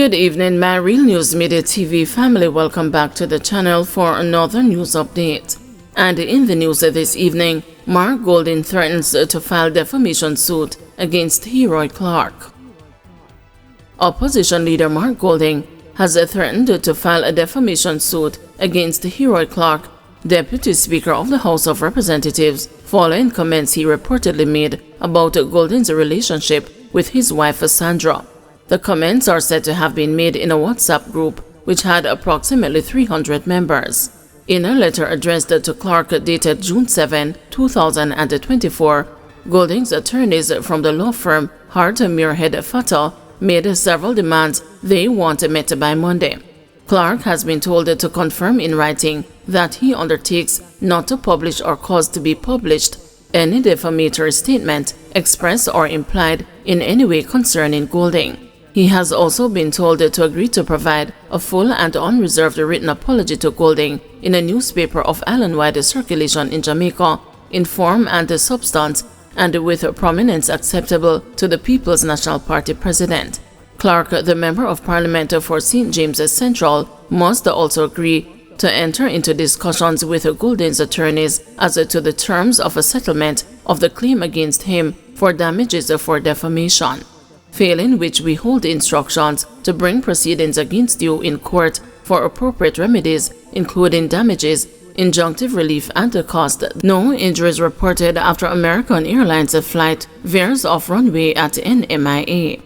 Good evening, my Real News Media TV family. Welcome back to the channel for another news update. And in the news this evening, Mark Golding threatens to file defamation suit against Hero Clark. Opposition leader Mark Golding has threatened to file a defamation suit against Hero Clark, Deputy Speaker of the House of Representatives, following comments he reportedly made about Golding's relationship with his wife Sandra. The comments are said to have been made in a WhatsApp group which had approximately 300 members. In a letter addressed to Clark dated June 7, 2024, Golding's attorneys from the law firm Hart Muirhead Fatah made several demands they want met by Monday. Clark has been told to confirm in writing that he undertakes not to publish or cause to be published any defamatory statement expressed or implied in any way concerning Golding. He has also been told to agree to provide a full and unreserved written apology to Golding in a newspaper of island-wide circulation in Jamaica, in form and substance, and with prominence acceptable to the People's National Party president. Clark, the Member of Parliament for St. James's Central, must also agree to enter into discussions with Golding's attorneys as to the terms of a settlement of the claim against him for damages for defamation. Failing which, we hold instructions to bring proceedings against you in court for appropriate remedies, including damages, injunctive relief, and the cost. No injuries reported after American Airlines flight veers off runway at NMIA.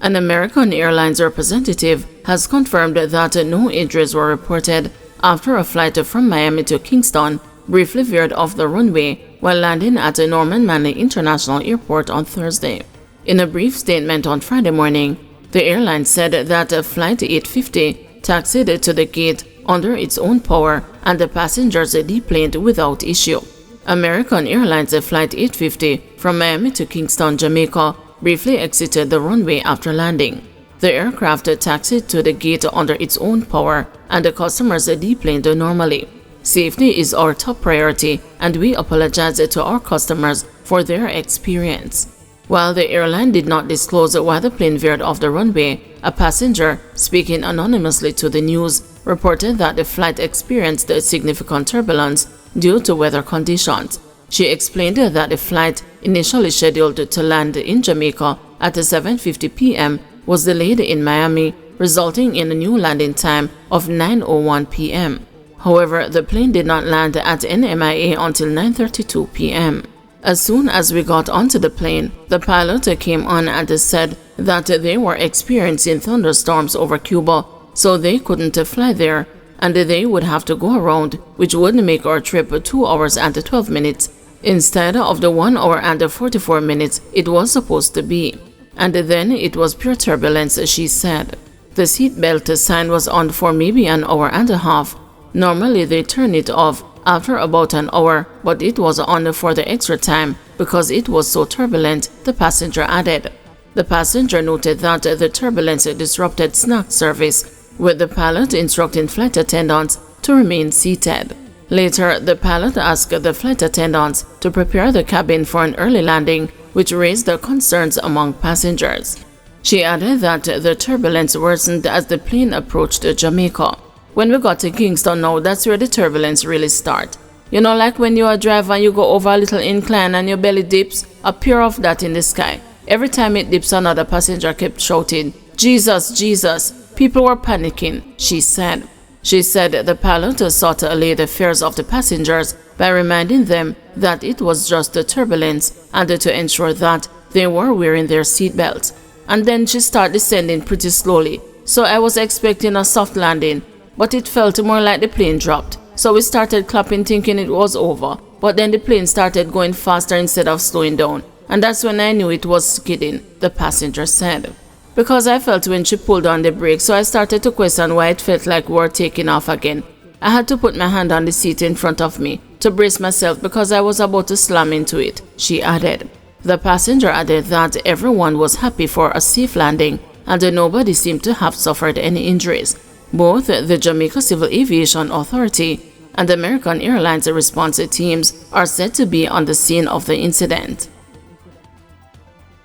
An American Airlines representative has confirmed that no injuries were reported after a flight from Miami to Kingston briefly veered off the runway while landing at Norman Manley International Airport on Thursday. In a brief statement on Friday morning, the airline said that Flight 850 taxied to the gate under its own power and the passengers deplaned without issue. American Airlines Flight 850 from Miami to Kingston, Jamaica, briefly exited the runway after landing. The aircraft taxied to the gate under its own power and the customers deplaned normally. Safety is our top priority, and we apologize to our customers for their experience. While the airline did not disclose why the plane veered off the runway, a passenger, speaking anonymously to the news, reported that the flight experienced significant turbulence due to weather conditions. She explained that the flight, initially scheduled to land in Jamaica at 7:50 p.m., was delayed in Miami, resulting in a new landing time of 9:01 p.m. However, the plane did not land at NMIA until 9:32 p.m. As soon as we got onto the plane, the pilot came on and said that they were experiencing thunderstorms over Cuba, so they couldn't fly there, and they would have to go around, which would make our trip 2 hours and 12 minutes, instead of the 1 hour and 44 minutes it was supposed to be. And then it was pure turbulence, she said. The seatbelt sign was on for maybe an hour and a half. Normally they turn it off after about an hour, but it was on for the extra time because it was so turbulent, the passenger added. The passenger noted that the turbulence disrupted snack service, with the pilot instructing flight attendants to remain seated. Later, the pilot asked the flight attendants to prepare the cabin for an early landing, which raised concerns among passengers. She added that the turbulence worsened as the plane approached Jamaica. When we got to Kingston now, that's where the turbulence really starts. You know, like when you are driving and you go over a little incline and your belly dips, a pair of that in the sky. Every time it dips, another passenger kept shouting, "Jesus, Jesus." People were panicking, she said. She said the pilot sought to allay the fears of the passengers by reminding them that it was just the turbulence and to ensure that they were wearing their seatbelts. And then she started descending pretty slowly, so I was expecting a soft landing, but it felt more like the plane dropped. So we started clapping thinking it was over, but then the plane started going faster instead of slowing down, and that's when I knew it was skidding, the passenger said. Because I felt when she pulled on the brake, so I started to question why it felt like we were taking off again. I had to put my hand on the seat in front of me to brace myself because I was about to slam into it, she added. The passenger added that everyone was happy for a safe landing and nobody seemed to have suffered any injuries. Both the Jamaica Civil Aviation Authority and American Airlines response teams are said to be on the scene of the incident.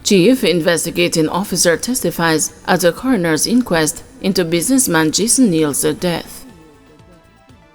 Chief Investigating Officer testifies at a coroner's inquest into businessman Jason Neal's death.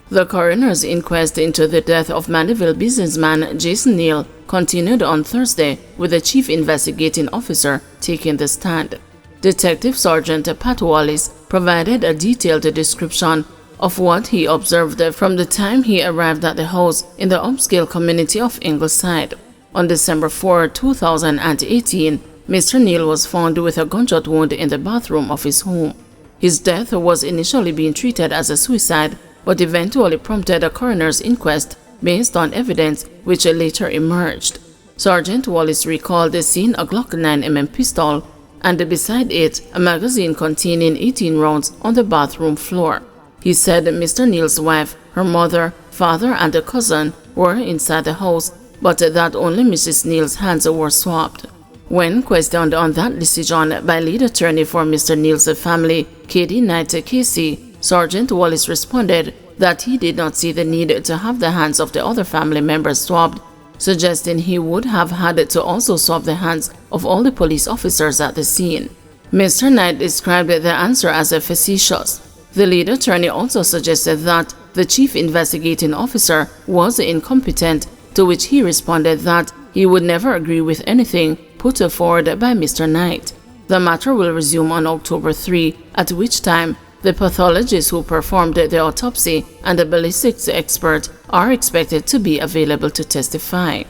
The coroner's inquest into the death of Mandeville businessman Jason Neal continued on Thursday, with the Chief Investigating Officer taking the stand. Detective Sergeant Pat Wallace provided a detailed description of what he observed from the time he arrived at the house in the upscale community of Ingleside. On December 4, 2018, Mr. Neal was found with a gunshot wound in the bathroom of his home. His death was initially being treated as a suicide, but eventually prompted a coroner's inquest based on evidence which later emerged. Sergeant Wallace recalled seeing a Glock 9mm pistol and beside it a magazine containing 18 rounds on the bathroom floor. He said Mr. Neal's wife, her mother, father and a cousin were inside the house, but that only Mrs. Neal's hands were swapped. When questioned on that decision by lead attorney for Mr. Neal's family, Katie Knight Casey, Sergeant Wallace responded that he did not see the need to have the hands of the other family members swabbed, suggesting he would have had to also swab the hands of all the police officers at the scene. Mr. Knight described the answer as facetious. The lead attorney also suggested that the Chief Investigating Officer was incompetent, to which he responded that he would never agree with anything put forward by Mr. Knight. The matter will resume on October 3, at which time the pathologist who performed the autopsy and the ballistics expert are expected to be available to testify.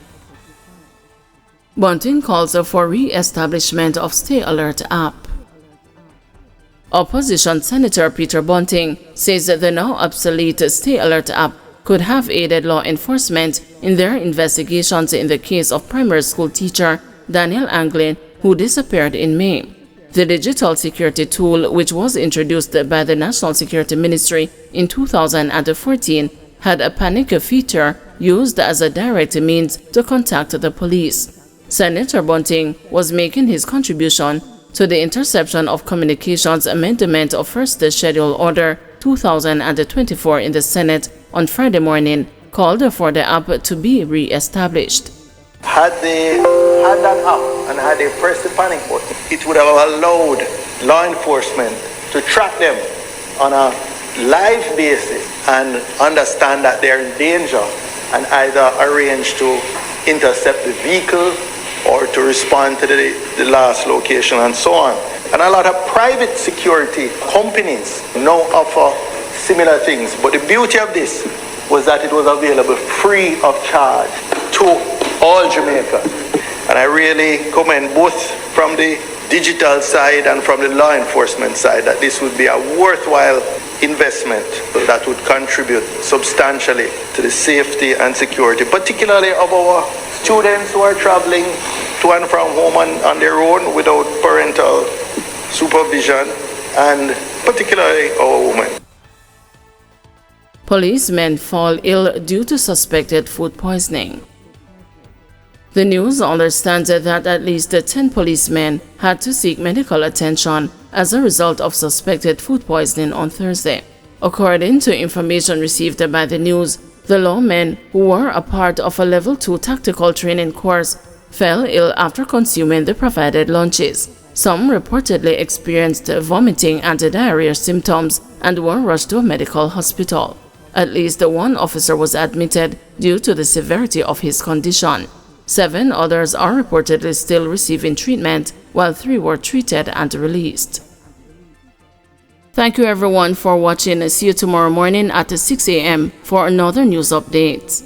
Bunting calls for re-establishment of Stay Alert app. Opposition Senator Peter Bunting says that the now obsolete Stay Alert app could have aided law enforcement in their investigations in the case of primary school teacher Daniel Anglin, who disappeared in May. The digital security tool, which was introduced by the National Security Ministry in 2014, had a panic feature used as a direct means to contact the police. Senator Bunting was making his contribution to the Interception of Communications Amendment of First Schedule Order 2024 in the Senate on Friday morning, called for the app to be re-established. Had they had that app and had they pressed the panic button, it would have allowed law enforcement to track them on a live basis and understand that they're in danger and either arrange to intercept the vehicle or to respond to the last location and so on. And a lot of private security companies now offer similar things, but the beauty of this was that it was available free of charge to all Jamaica. And I really commend both from the digital side and from the law enforcement side that this would be a worthwhile investment that would contribute substantially to the safety and security, particularly of our students who are traveling to and from home on their own without parental supervision, and particularly our women. Policemen fall ill due to suspected food poisoning. The news understands that at least 10 policemen had to seek medical attention as a result of suspected food poisoning on Thursday. According to information received by the news, the lawmen, who were a part of a Level 2 tactical training course, fell ill after consuming the provided lunches. Some reportedly experienced vomiting and diarrhea symptoms and were rushed to a medical hospital. At least one officer was admitted due to the severity of his condition. 7 others are reportedly still receiving treatment, while 3 were treated and released. Thank you everyone for watching. See you tomorrow morning at 6 a.m. for another news update.